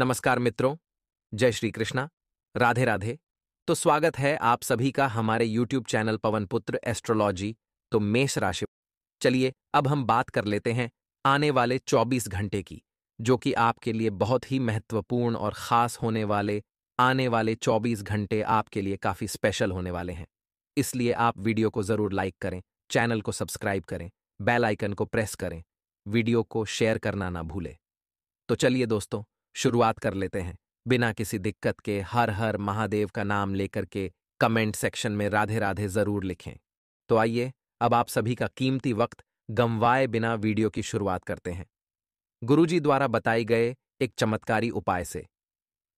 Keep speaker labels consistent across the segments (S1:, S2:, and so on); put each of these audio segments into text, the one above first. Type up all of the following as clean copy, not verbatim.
S1: नमस्कार मित्रों, जय श्री कृष्णा, राधे राधे। तो स्वागत है आप सभी का हमारे YouTube चैनल पवन पुत्र एस्ट्रोलॉजी। तो मेष राशि, चलिए अब हम बात कर लेते हैं आने वाले 24 घंटे की, जो कि आपके लिए बहुत ही महत्वपूर्ण और खास होने वाले आने वाले 24 घंटे आपके लिए काफी स्पेशल होने वाले हैं। इसलिए आप वीडियो को जरूर लाइक करें, चैनल को सब्सक्राइब करें, बेल आइकन को प्रेस करें, वीडियो को शेयर करना ना भूलें। तो चलिए दोस्तों, शुरुआत कर लेते हैं। बिना किसी दिक्कत के हर हर महादेव का नाम लेकर के कमेंट सेक्शन में राधे राधे जरूर लिखें। तो आइए अब आप सभी का कीमती वक्त गंवाए बिना वीडियो की शुरुआत करते हैं गुरुजी द्वारा बताई गए एक चमत्कारी उपाय से।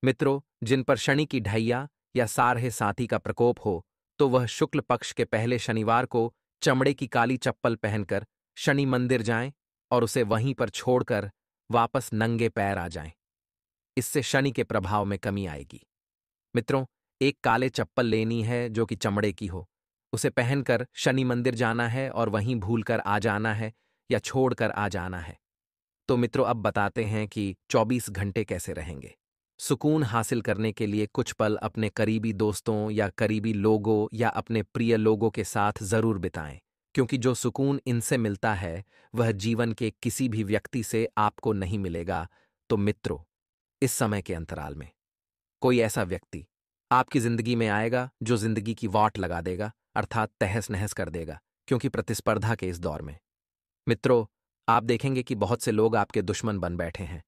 S1: मित्रों, जिन पर शनि की ढैया या सारहे साथी का प्रकोप हो, तो वह शुक्ल पक्ष के पहले शनिवार को चमड़े की काली चप्पल पहनकर शनि मंदिर जाएं और उसे वहीं पर छोड़कर वापस नंगे पैर आ जाएं। इससे शनि के प्रभाव में कमी आएगी। मित्रों, एक काले चप्पल लेनी है जो कि चमड़े की हो, उसे पहनकर शनि मंदिर जाना है और वहीं भूलकर आ जाना है या छोड़कर आ जाना है। तो मित्रों, अब बताते हैं कि 24 घंटे कैसे रहेंगे। सुकून हासिल करने के लिए कुछ पल अपने करीबी दोस्तों या करीबी लोगों या अपने प्रिय लोगों के साथ जरूर बिताएं, क्योंकि जो सुकून इनसे मिलता है वह जीवन के किसी भी व्यक्ति से आपको नहीं मिलेगा। तो मित्रों, इस समय के अंतराल में कोई ऐसा व्यक्ति आपकी जिंदगी में आएगा जो जिंदगी की वाट लगा देगा, अर्थात तहस नहस कर देगा, क्योंकि प्रतिस्पर्धा के इस दौर में मित्रों आप देखेंगे कि बहुत से लोग आपके दुश्मन बन बैठे हैं।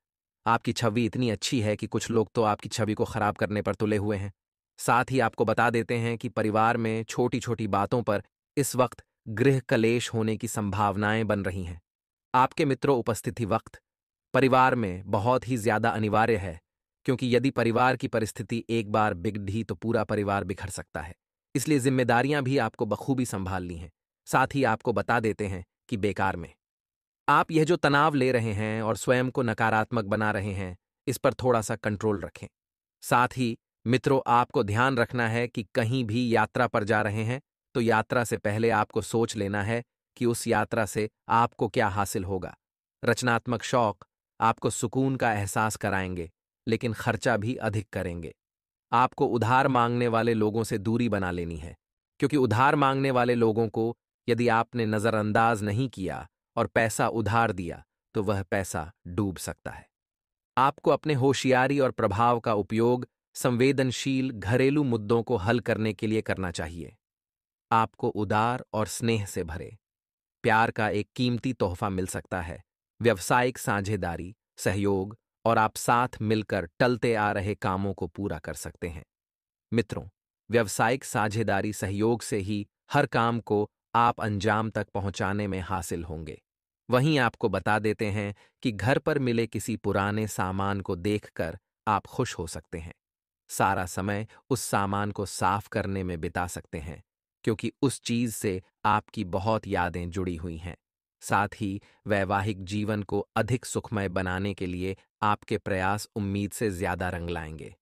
S1: आपकी छवि इतनी अच्छी है कि कुछ लोग तो आपकी छवि को खराब करने पर तुले हुए हैं। साथ ही आपको बता देते हैं कि परिवार में छोटी छोटी बातों पर इस वक्त गृह कलेश होने की संभावनाएं बन रही हैं। आपके मित्रों उपस्थिति वक्त परिवार में बहुत ही ज्यादा अनिवार्य है, क्योंकि यदि परिवार की परिस्थिति एक बार बिगड़ी तो पूरा परिवार बिखर सकता है। इसलिए जिम्मेदारियां भी आपको बखूबी संभालनी हैं। साथ ही आपको बता देते हैं कि बेकार में आप यह जो तनाव ले रहे हैं और स्वयं को नकारात्मक बना रहे हैं, इस पर थोड़ा सा कंट्रोल रखें। साथ ही मित्रों, आपको ध्यान रखना है कि कहीं भी यात्रा पर जा रहे हैं तो यात्रा से पहले आपको सोच लेना है कि उस यात्रा से आपको क्या हासिल होगा। रचनात्मक शौक आपको सुकून का एहसास कराएंगे, लेकिन खर्चा भी अधिक करेंगे। आपको उधार मांगने वाले लोगों से दूरी बना लेनी है, क्योंकि उधार मांगने वाले लोगों को यदि आपने नजरअंदाज नहीं किया और पैसा उधार दिया तो वह पैसा डूब सकता है। आपको अपने होशियारी और प्रभाव का उपयोग संवेदनशील घरेलू मुद्दों को हल करने के लिए करना चाहिए। आपको उदार और स्नेह से भरे प्यार का एक कीमती तोहफा मिल सकता है। व्यावसायिक साझेदारी, सहयोग और आप साथ मिलकर टलते आ रहे कामों को पूरा कर सकते हैं। मित्रों, व्यावसायिक साझेदारी सहयोग से ही हर काम को आप अंजाम तक पहुंचाने में हासिल होंगे। वहीं आपको बता देते हैं कि घर पर मिले किसी पुराने सामान को देखकर आप खुश हो सकते हैं। सारा समय उस सामान को साफ करने में बिता सकते हैं, क्योंकि उस चीज से आपकी बहुत यादें जुड़ी हुई हैं। साथ ही वैवाहिक जीवन को अधिक सुखमय बनाने के लिए आपके प्रयास उम्मीद से ज्यादा रंग लाएंगे।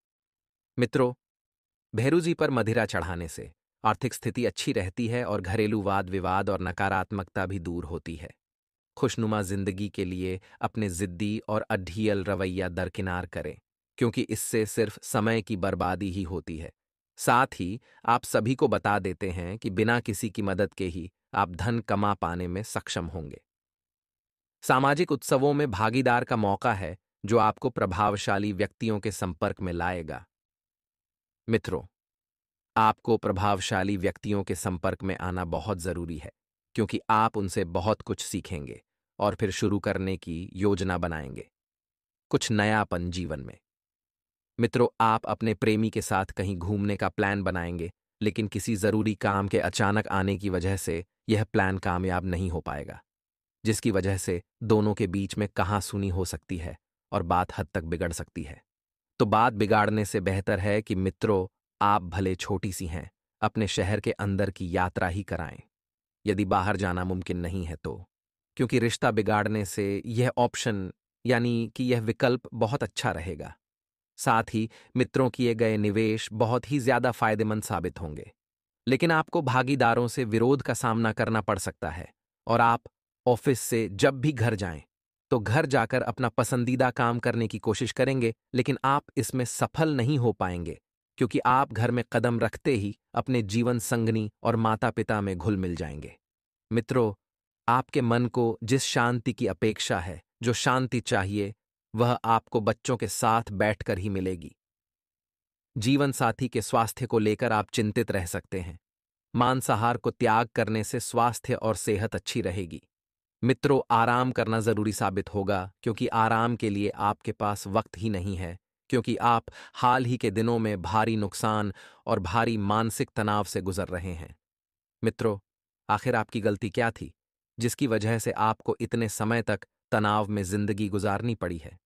S1: मित्रों, भैरू जी पर मदिरा चढ़ाने से आर्थिक स्थिति अच्छी रहती है और घरेलू वाद विवाद और नकारात्मकता भी दूर होती है। खुशनुमा जिंदगी के लिए अपने जिद्दी और अड्ढियल रवैया दरकिनार करें, क्योंकि इससे सिर्फ समय की बर्बादी ही होती है। साथ ही आप सभी को बता देते हैं कि बिना किसी की मदद के ही आप धन कमा पाने में सक्षम होंगे। सामाजिक उत्सवों में भागीदार का मौका है, जो आपको प्रभावशाली व्यक्तियों के संपर्क में लाएगा। मित्रों, आपको प्रभावशाली व्यक्तियों के संपर्क में आना बहुत जरूरी है, क्योंकि आप उनसे बहुत कुछ सीखेंगे और फिर शुरू करने की योजना बनाएंगे, कुछ नयापन जीवन में। मित्रों, आप अपने प्रेमी के साथ कहीं घूमने का प्लान बनाएंगे, लेकिन किसी जरूरी काम के अचानक आने की वजह से यह प्लान कामयाब नहीं हो पाएगा, जिसकी वजह से दोनों के बीच में कहासुनी हो सकती है और बात हद तक बिगड़ सकती है। तो बात बिगाड़ने से बेहतर है कि मित्रों, आप भले छोटी सी हैं, अपने शहर के अंदर की यात्रा ही कराएं, यदि बाहर जाना मुमकिन नहीं है तो, क्योंकि रिश्ता बिगाड़ने से यह ऑप्शन यानी कि यह विकल्प बहुत अच्छा रहेगा। साथ ही मित्रों किए गए निवेश बहुत ही ज्यादा फायदेमंद साबित होंगे, लेकिन आपको भागीदारों से विरोध का सामना करना पड़ सकता है और आप ऑफिस से जब भी घर जाएं तो घर जाकर अपना पसंदीदा काम करने की कोशिश करेंगे, लेकिन आप इसमें सफल नहीं हो पाएंगे, क्योंकि आप घर में कदम रखते ही अपने जीवन संगनी और माता पिता में घुल मिल जाएंगे। मित्रों, आपके मन को जिस शांति की अपेक्षा है, जो शांति चाहिए, वह आपको बच्चों के साथ बैठकर ही मिलेगी। जीवन साथी के स्वास्थ्य को लेकर आप चिंतित रह सकते हैं। मांसाहार को त्याग करने से स्वास्थ्य और सेहत अच्छी रहेगी। मित्रों, आराम करना जरूरी साबित होगा, क्योंकि आराम के लिए आपके पास वक्त ही नहीं है, क्योंकि आप हाल ही के दिनों में भारी नुकसान और भारी मानसिक तनाव से गुजर रहे हैं। मित्रों, आखिर आपकी गलती क्या थी, जिसकी वजह से आपको इतने समय तक तनाव में जिंदगी गुजारनी पड़ी है?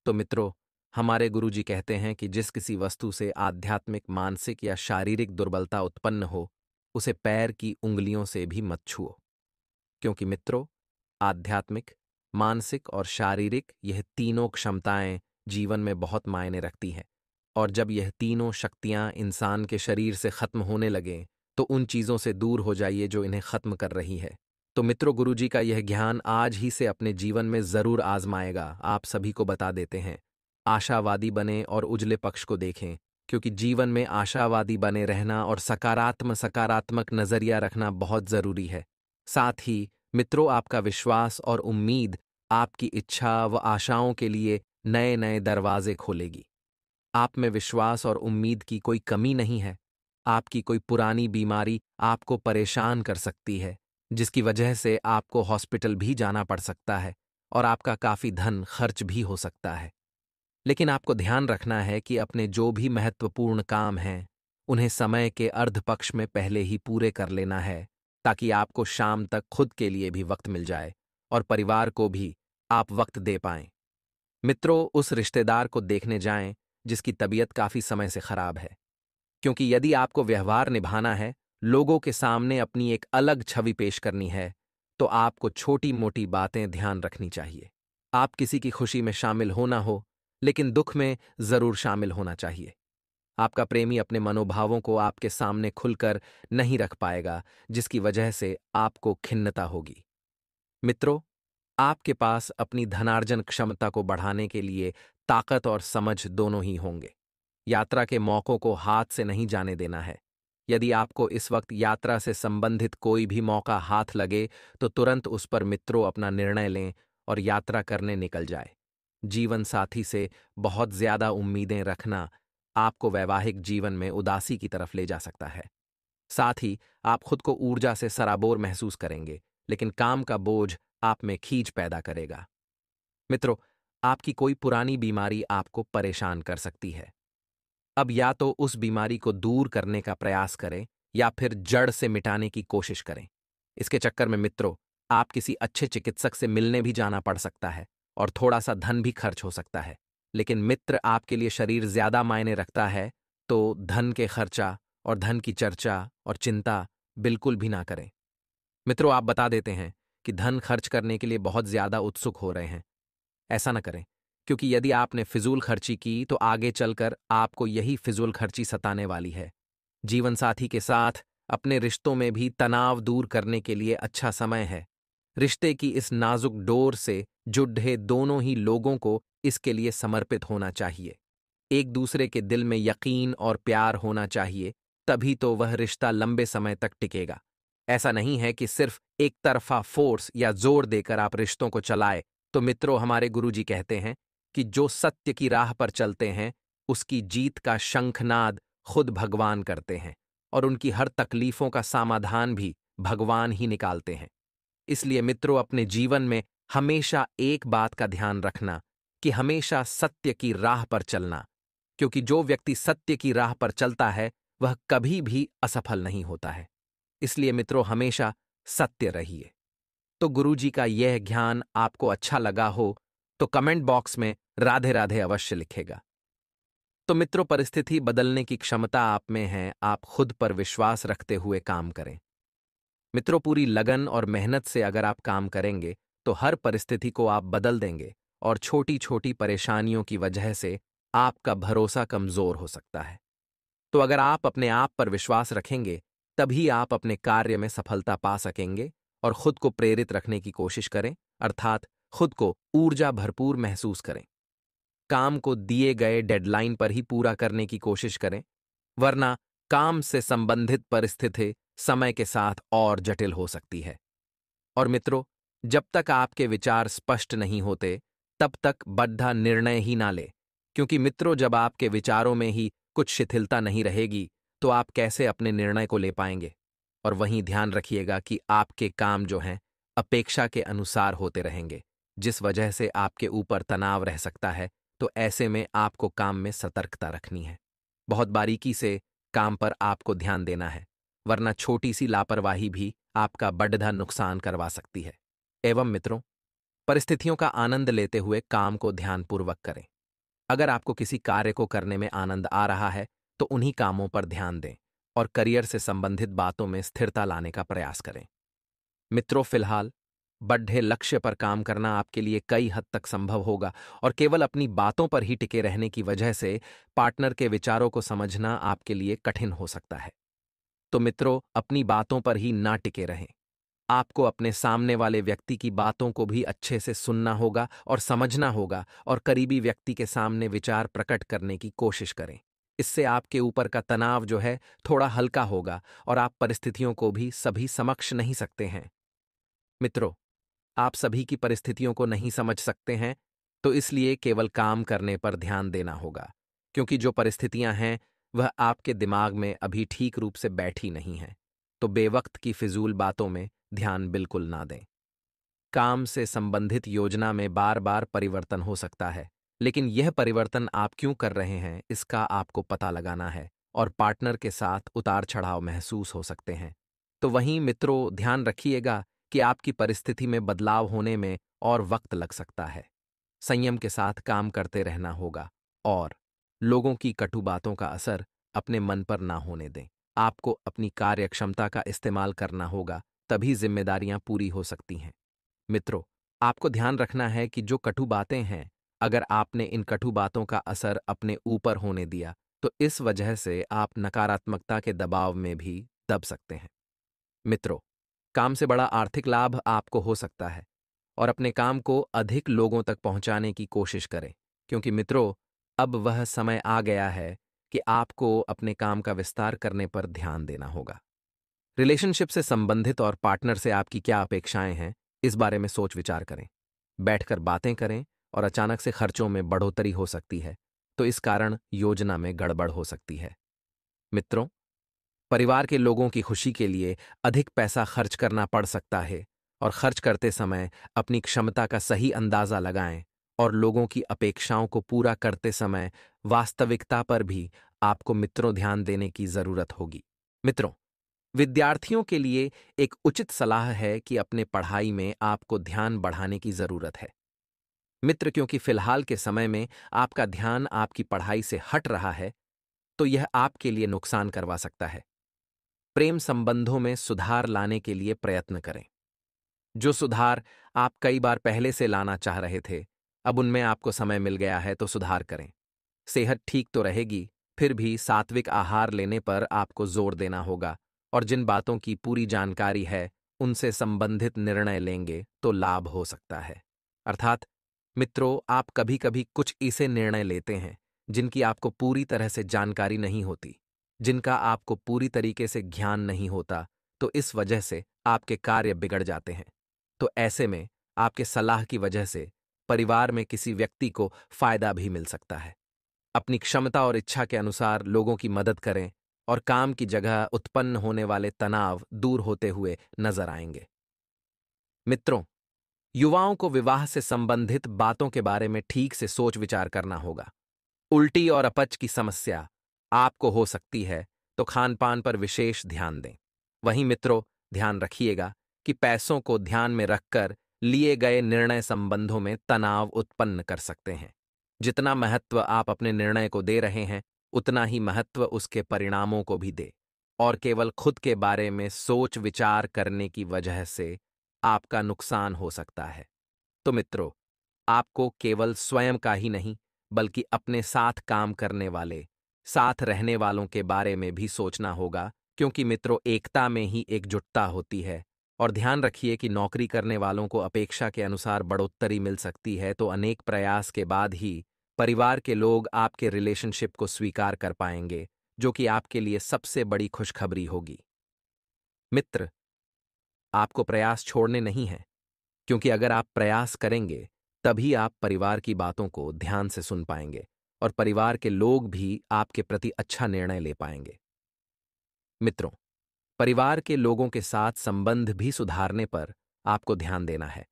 S1: तो मित्रों, हमारे गुरुजी कहते हैं कि जिस किसी वस्तु से आध्यात्मिक, मानसिक या शारीरिक दुर्बलता उत्पन्न हो, उसे पैर की उंगलियों से भी मत छुओ। क्योंकि मित्रों, आध्यात्मिक, मानसिक और शारीरिक, यह तीनों क्षमताएं जीवन में बहुत मायने रखती हैं। और जब यह तीनों शक्तियां इंसान के शरीर से खत्म होने लगें, तो उन चीजों से दूर हो जाइए जो इन्हें खत्म कर रही है। तो मित्रों, गुरुजी का यह ज्ञान आज ही से अपने जीवन में जरूर आजमाएगा। आप सभी को बता देते हैं, आशावादी बने और उजले पक्ष को देखें, क्योंकि जीवन में आशावादी बने रहना और सकारात्मक नजरिया रखना बहुत जरूरी है। साथ ही मित्रों, आपका विश्वास और उम्मीद आपकी इच्छा व आशाओं के लिए नए नए दरवाजे खोलेगी। आप में विश्वास और उम्मीद की कोई कमी नहीं है। आपकी कोई पुरानी बीमारी आपको परेशान कर सकती है, जिसकी वजह से आपको हॉस्पिटल भी जाना पड़ सकता है और आपका काफी धन खर्च भी हो सकता है। लेकिन आपको ध्यान रखना है कि अपने जो भी महत्वपूर्ण काम हैं, उन्हें समय के अर्ध पक्ष में पहले ही पूरे कर लेना है, ताकि आपको शाम तक खुद के लिए भी वक्त मिल जाए और परिवार को भी आप वक्त दे पाएं। मित्रों, उस रिश्तेदार को देखने जाएं जिसकी तबीयत काफी समय से खराब है, क्योंकि यदि आपको व्यवहार निभाना है, लोगों के सामने अपनी एक अलग छवि पेश करनी है, तो आपको छोटी मोटी बातें ध्यान रखनी चाहिए। आप किसी की खुशी में शामिल हो ना हो, लेकिन दुख में जरूर शामिल होना चाहिए। आपका प्रेमी अपने मनोभावों को आपके सामने खुलकर नहीं रख पाएगा, जिसकी वजह से आपको खिन्नता होगी। मित्रों, आपके पास अपनी धनार्जन क्षमता को बढ़ाने के लिए ताकत और समझ दोनों ही होंगे। यात्रा के मौकों को हाथ से नहीं जाने देना है। यदि आपको इस वक्त यात्रा से संबंधित कोई भी मौका हाथ लगे, तो तुरंत उस पर मित्रों अपना निर्णय लें और यात्रा करने निकल जाए। जीवन साथी से बहुत ज्यादा उम्मीदें रखना आपको वैवाहिक जीवन में उदासी की तरफ ले जा सकता है। साथ ही आप खुद को ऊर्जा से सराबोर महसूस करेंगे, लेकिन काम का बोझ आप में खींच पैदा करेगा। मित्रों, आपकी कोई पुरानी बीमारी आपको परेशान कर सकती है। अब या तो उस बीमारी को दूर करने का प्रयास करें या फिर जड़ से मिटाने की कोशिश करें। इसके चक्कर में मित्रों, आप किसी अच्छे चिकित्सक से मिलने भी जाना पड़ सकता है और थोड़ा सा धन भी खर्च हो सकता है। लेकिन मित्र, आपके लिए शरीर ज्यादा मायने रखता है, तो धन के खर्चा और धन की चर्चा और चिंता बिल्कुल भी ना करें। मित्रों, आप बता देते हैं कि धन खर्च करने के लिए बहुत ज्यादा उत्सुक हो रहे हैं। ऐसा न करें, क्योंकि यदि आपने फिजूल खर्ची की तो आगे चलकर आपको यही फिजूल खर्ची सताने वाली है। जीवन साथी के साथ अपने रिश्तों में भी तनाव दूर करने के लिए अच्छा समय है। रिश्ते की इस नाजुक डोर से जुड़े दोनों ही लोगों को इसके लिए समर्पित होना चाहिए। एक दूसरे के दिल में यकीन और प्यार होना चाहिए, तभी तो वह रिश्ता लंबे समय तक टिकेगा। ऐसा नहीं है कि सिर्फ एक तरफा फोर्स या जोर देकर आप रिश्तों को चलाए। तो मित्रों, हमारे गुरुजी कहते हैं कि जो सत्य की राह पर चलते हैं, उसकी जीत का शंखनाद खुद भगवान करते हैं और उनकी हर तकलीफों का समाधान भी भगवान ही निकालते हैं। इसलिए मित्रों, अपने जीवन में हमेशा एक बात का ध्यान रखना कि हमेशा सत्य की राह पर चलना, क्योंकि जो व्यक्ति सत्य की राह पर चलता है, वह कभी भी असफल नहीं होता है। इसलिए मित्रों, हमेशा सत्य रहिए। तो गुरुजी का यह ज्ञान आपको अच्छा लगा हो तो कमेंट बॉक्स में राधे राधे अवश्य लिखेगा। तो मित्रों, परिस्थिति बदलने की क्षमता आप में है। आप खुद पर विश्वास रखते हुए काम करें। मित्रों, पूरी लगन और मेहनत से अगर आप काम करेंगे तो हर परिस्थिति को आप बदल देंगे और छोटी छोटी परेशानियों की वजह से आपका भरोसा कमजोर हो सकता है। तो अगर आप अपने आप पर विश्वास रखेंगे, तभी आप अपने कार्य में सफलता पा सकेंगे। और खुद को प्रेरित रखने की कोशिश करें, अर्थात खुद को ऊर्जा भरपूर महसूस करें। काम को दिए गए डेडलाइन पर ही पूरा करने की कोशिश करें, वरना काम से संबंधित परिस्थिति समय के साथ और जटिल हो सकती है। और मित्रों, जब तक आपके विचार स्पष्ट नहीं होते, तब तक बद्धा निर्णय ही ना ले, क्योंकि मित्रों, जब आपके विचारों में ही कुछ शिथिलता नहीं रहेगी, तो आप कैसे अपने निर्णय को ले पाएंगे। और वहीं ध्यान रखिएगा कि आपके काम जो हैं अपेक्षा के अनुसार होते रहेंगे, जिस वजह से आपके ऊपर तनाव रह सकता है। तो ऐसे में आपको काम में सतर्कता रखनी है, बहुत बारीकी से काम पर आपको ध्यान देना है, वरना छोटी सी लापरवाही भी आपका बड़ा नुकसान करवा सकती है। एवं मित्रों, परिस्थितियों का आनंद लेते हुए काम को ध्यानपूर्वक करें। अगर आपको किसी कार्य को करने में आनंद आ रहा है, तो उन्हीं कामों पर ध्यान दें और करियर से संबंधित बातों में स्थिरता लाने का प्रयास करें। मित्रों, फिलहाल बड़े लक्ष्य पर काम करना आपके लिए कई हद तक संभव होगा, और केवल अपनी बातों पर ही टिके रहने की वजह से पार्टनर के विचारों को समझना आपके लिए कठिन हो सकता है। तो मित्रों, अपनी बातों पर ही ना टिके रहें। आपको अपने सामने वाले व्यक्ति की बातों को भी अच्छे से सुनना होगा और समझना होगा, और करीबी व्यक्ति के सामने विचार प्रकट करने की कोशिश करें। इससे आपके ऊपर का तनाव जो है थोड़ा हल्का होगा, और आप परिस्थितियों को भी सभी समक्ष नहीं सकते हैं। मित्रों, आप सभी की परिस्थितियों को नहीं समझ सकते हैं, तो इसलिए केवल काम करने पर ध्यान देना होगा, क्योंकि जो परिस्थितियां हैं वह आपके दिमाग में अभी ठीक रूप से बैठी नहीं हैं। तो बेवक्त की फिजूल बातों में ध्यान बिल्कुल ना दें। काम से संबंधित योजना में बार बार परिवर्तन हो सकता है, लेकिन यह परिवर्तन आप क्यों कर रहे हैं इसका आपको पता लगाना है, और पार्टनर के साथ उतार चढ़ाव महसूस हो सकते हैं। तो वहीं मित्रों, ध्यान रखिएगा कि आपकी परिस्थिति में बदलाव होने में और वक्त लग सकता है। संयम के साथ काम करते रहना होगा, और लोगों की कटु बातों का असर अपने मन पर ना होने दें। आपको अपनी कार्यक्षमता का इस्तेमाल करना होगा, तभी जिम्मेदारियां पूरी हो सकती हैं। मित्रों, आपको ध्यान रखना है कि जो कटु बातें हैं, अगर आपने इन कटु बातों का असर अपने ऊपर होने दिया, तो इस वजह से आप नकारात्मकता के दबाव में भी दब सकते हैं। मित्रों, काम से बड़ा आर्थिक लाभ आपको हो सकता है, और अपने काम को अधिक लोगों तक पहुंचाने की कोशिश करें, क्योंकि मित्रों, अब वह समय आ गया है कि आपको अपने काम का विस्तार करने पर ध्यान देना होगा। रिलेशनशिप से संबंधित और पार्टनर से आपकी क्या अपेक्षाएं हैं, इस बारे में सोच विचार करें। बैठकर बातें करें, और अचानक से खर्चों में बढ़ोतरी हो सकती है, तो इस कारण योजना में गड़बड़ हो सकती है। मित्रों, परिवार के लोगों की खुशी के लिए अधिक पैसा खर्च करना पड़ सकता है, और खर्च करते समय अपनी क्षमता का सही अंदाजा लगाएं, और लोगों की अपेक्षाओं को पूरा करते समय वास्तविकता पर भी आपको मित्रों ध्यान देने की जरूरत होगी। मित्रों, विद्यार्थियों के लिए एक उचित सलाह है कि अपने पढ़ाई में आपको ध्यान बढ़ाने की जरूरत है। मित्र, क्योंकि फिलहाल के समय में आपका ध्यान आपकी पढ़ाई से हट रहा है, तो यह आपके लिए नुकसान करवा सकता है। प्रेम संबंधों में सुधार लाने के लिए प्रयत्न करें। जो सुधार आप कई बार पहले से लाना चाह रहे थे, अब उनमें आपको समय मिल गया है, तो सुधार करें। सेहत ठीक तो रहेगी, फिर भी सात्विक आहार लेने पर आपको जोर देना होगा, और जिन बातों की पूरी जानकारी है उनसे संबंधित निर्णय लेंगे तो लाभ हो सकता है। अर्थात मित्रों, आप कभी कभी कुछ ऐसे निर्णय लेते हैं जिनकी आपको पूरी तरह से जानकारी नहीं होती, जिनका आपको पूरी तरीके से ज्ञान नहीं होता, तो इस वजह से आपके कार्य बिगड़ जाते हैं। तो ऐसे में आपके सलाह की वजह से परिवार में किसी व्यक्ति को फायदा भी मिल सकता है। अपनी क्षमता और इच्छा के अनुसार लोगों की मदद करें, और काम की जगह उत्पन्न होने वाले तनाव दूर होते हुए नजर आएंगे। मित्रों, युवाओं को विवाह से संबंधित बातों के बारे में ठीक से सोच विचार करना होगा। उल्टी और अपच की समस्या आपको हो सकती है, तो खान पान पर विशेष ध्यान दें। वहीं मित्रों, ध्यान रखिएगा कि पैसों को ध्यान में रखकर लिए गए निर्णय संबंधों में तनाव उत्पन्न कर सकते हैं। जितना महत्व आप अपने निर्णय को दे रहे हैं, उतना ही महत्व उसके परिणामों को भी दे, और केवल खुद के बारे में सोच विचार करने की वजह से आपका नुकसान हो सकता है। तो मित्रों, आपको केवल स्वयं का ही नहीं, बल्कि अपने साथ काम करने वाले, साथ रहने वालों के बारे में भी सोचना होगा, क्योंकि मित्रों, एकता में ही एकजुटता होती है, और ध्यान रखिए कि नौकरी करने वालों को अपेक्षा के अनुसार बढ़ोत्तरी मिल सकती है, तो अनेक प्रयास के बाद ही परिवार के लोग आपके रिलेशनशिप को स्वीकार कर पाएंगे, जो कि आपके लिए सबसे बड़ी खुशखबरी होगी। मित्र, आपको प्रयास छोड़ने नहीं हैं, क्योंकि अगर आप प्रयास करेंगे तभी आप परिवार की बातों को ध्यान से सुन पाएंगे और परिवार के लोग भी आपके प्रति अच्छा निर्णय ले पाएंगे। मित्रों, परिवार के लोगों के साथ संबंध भी सुधारने पर आपको ध्यान देना है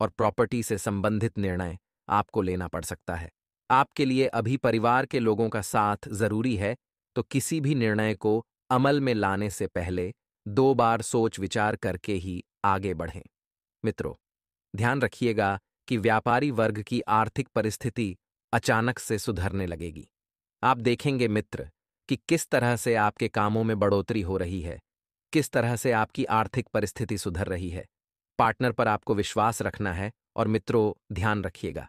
S1: और प्रॉपर्टी से संबंधित निर्णय आपको लेना पड़ सकता है। आपके लिए अभी परिवार के लोगों का साथ जरूरी है, तो किसी भी निर्णय को अमल में लाने से पहले 2 बार सोच विचार करके ही आगे बढ़ें। मित्रों, ध्यान रखिएगा कि व्यापारी वर्ग की आर्थिक परिस्थिति अचानक से सुधरने लगेगी। आप देखेंगे मित्र कि किस तरह से आपके कामों में बढ़ोतरी हो रही है, किस तरह से आपकी आर्थिक परिस्थिति सुधर रही है। पार्टनर पर आपको विश्वास रखना है और मित्रों, ध्यान रखिएगा,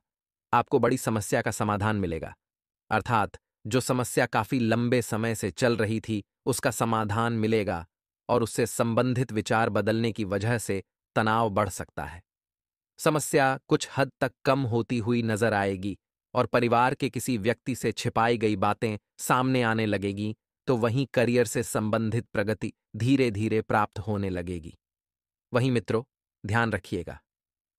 S1: आपको बड़ी समस्या का समाधान मिलेगा। अर्थात जो समस्या काफी लंबे समय से चल रही थी, उसका समाधान मिलेगा और उससे संबंधित विचार बदलने की वजह से तनाव बढ़ सकता है। समस्या कुछ हद तक कम होती हुई नजर आएगी और परिवार के किसी व्यक्ति से छिपाई गई बातें सामने आने लगेगी, तो वहीं करियर से संबंधित प्रगति धीरे धीरे प्राप्त होने लगेगी। वहीं मित्रों, ध्यान रखिएगा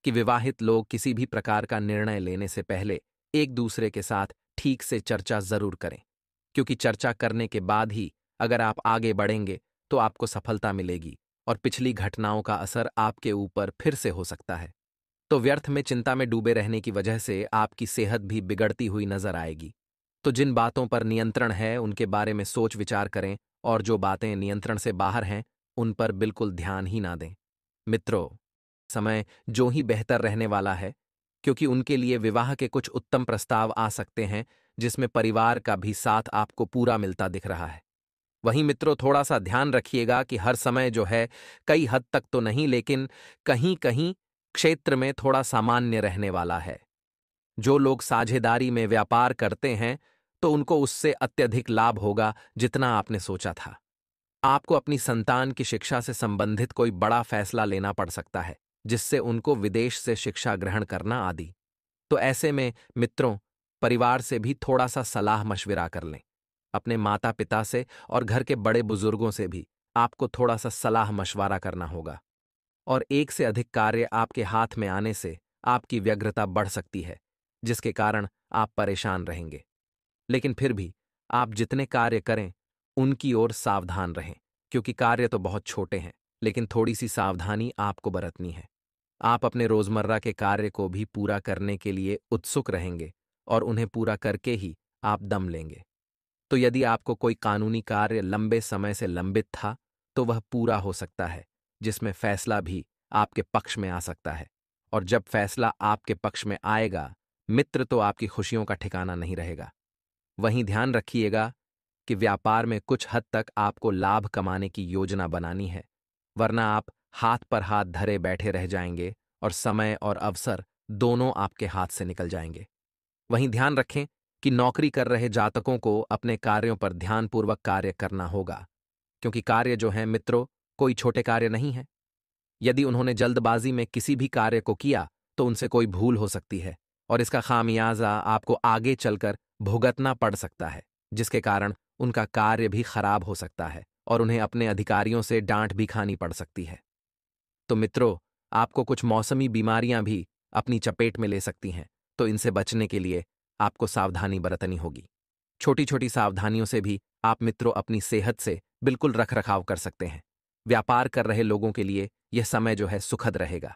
S1: कि विवाहित लोग किसी भी प्रकार का निर्णय लेने से पहले एक दूसरे के साथ ठीक से चर्चा जरूर करें, क्योंकि चर्चा करने के बाद ही अगर आप आगे बढ़ेंगे तो आपको सफलता मिलेगी और पिछली घटनाओं का असर आपके ऊपर फिर से हो सकता है। तो व्यर्थ में चिंता में डूबे रहने की वजह से आपकी सेहत भी बिगड़ती हुई नजर आएगी। तो जिन बातों पर नियंत्रण है उनके बारे में सोच विचार करें और जो बातें नियंत्रण से बाहर हैं उन पर बिल्कुल ध्यान ही ना दें। मित्रों, समय जो ही बेहतर रहने वाला है, क्योंकि उनके लिए विवाह के कुछ उत्तम प्रस्ताव आ सकते हैं जिसमें परिवार का भी साथ आपको पूरा मिलता दिख रहा है। वहीं मित्रों, थोड़ा सा ध्यान रखिएगा कि हर समय जो है, कई हद तक तो नहीं लेकिन कहीं कहीं क्षेत्र में थोड़ा सामान्य रहने वाला है। जो लोग साझेदारी में व्यापार करते हैं तो उनको उससे अत्यधिक लाभ होगा जितना आपने सोचा था। आपको अपनी संतान की शिक्षा से संबंधित कोई बड़ा फैसला लेना पड़ सकता है, जिससे उनको विदेश से शिक्षा ग्रहण करना आदि। तो ऐसे में मित्रों, परिवार से भी थोड़ा सा सलाह मशविरा कर लें। अपने माता पिता से और घर के बड़े बुजुर्गों से भी आपको थोड़ा सा सलाह मशवरा करना होगा। और एक से अधिक कार्य आपके हाथ में आने से आपकी व्यग्रता बढ़ सकती है, जिसके कारण आप परेशान रहेंगे। लेकिन फिर भी आप जितने कार्य करें उनकी ओर सावधान रहें, क्योंकि कार्य तो बहुत छोटे हैं, लेकिन थोड़ी सी सावधानी आपको बरतनी है। आप अपने रोजमर्रा के कार्य को भी पूरा करने के लिए उत्सुक रहेंगे और उन्हें पूरा करके ही आप दम लेंगे। तो यदि आपको कोई कानूनी कार्य लंबे समय से लंबित था, तो वह पूरा हो सकता है, जिसमें फैसला भी आपके पक्ष में आ सकता है। और जब फैसला आपके पक्ष में आएगा, मित्र, तो आपकी खुशियों का ठिकाना नहीं रहेगा। वहीं ध्यान रखिएगा कि व्यापार में कुछ हद तक आपको लाभ कमाने की योजना बनानी है, वरना आप हाथ पर हाथ धरे बैठे रह जाएंगे और समय और अवसर दोनों आपके हाथ से निकल जाएंगे। वहीं ध्यान रखें कि नौकरी कर रहे जातकों को अपने कार्यों पर ध्यानपूर्वक कार्य करना होगा, क्योंकि कार्य जो हैं मित्रों, कोई छोटे कार्य नहीं है। यदि उन्होंने जल्दबाजी में किसी भी कार्य को किया तो उनसे कोई भूल हो सकती है और इसका खामियाजा आपको आगे चलकर भुगतना पड़ सकता है, जिसके कारण उनका कार्य भी खराब हो सकता है और उन्हें अपने अधिकारियों से डांट भी खानी पड़ सकती है। तो मित्रों, आपको कुछ मौसमी बीमारियां भी अपनी चपेट में ले सकती हैं, तो इनसे बचने के लिए आपको सावधानी बरतनी होगी। छोटी छोटी सावधानियों से भी आप मित्रों अपनी सेहत से बिल्कुल रखरखाव कर सकते हैं। व्यापार कर रहे लोगों के लिए यह समय जो है सुखद रहेगा।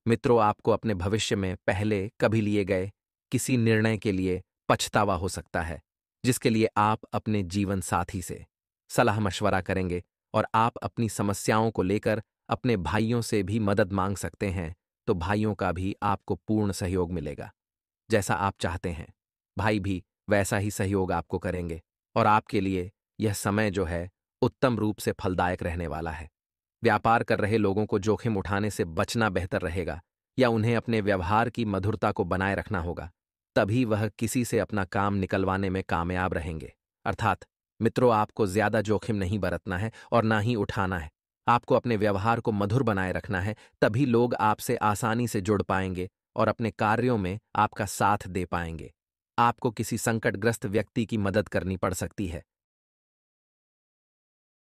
S1: मित्रों, आपको अपने भविष्य में पहले कभी लिए गए किसी निर्णय के लिए पछतावा हो सकता है, जिसके लिए आप अपने जीवन साथी से सलाह मशवरा करेंगे और आप अपनी समस्याओं को लेकर अपने भाइयों से भी मदद मांग सकते हैं, तो भाइयों का भी आपको पूर्ण सहयोग मिलेगा। जैसा आप चाहते हैं, भाई भी वैसा ही सहयोग आपको करेंगे और आपके लिए यह समय जो है उत्तम रूप से फलदायक रहने वाला है। व्यापार कर रहे लोगों को जोखिम उठाने से बचना बेहतर रहेगा, या उन्हें अपने व्यवहार की मधुरता को बनाए रखना होगा, तभी वह किसी से अपना काम निकलवाने में कामयाब रहेंगे। अर्थात मित्रों, आपको ज्यादा जोखिम नहीं बरतना है और ना ही उठाना है। आपको अपने व्यवहार को मधुर बनाए रखना है, तभी लोग आपसे आसानी से जुड़ पाएंगे और अपने कार्यों में आपका साथ दे पाएंगे। आपको किसी संकटग्रस्त व्यक्ति की मदद करनी पड़ सकती है।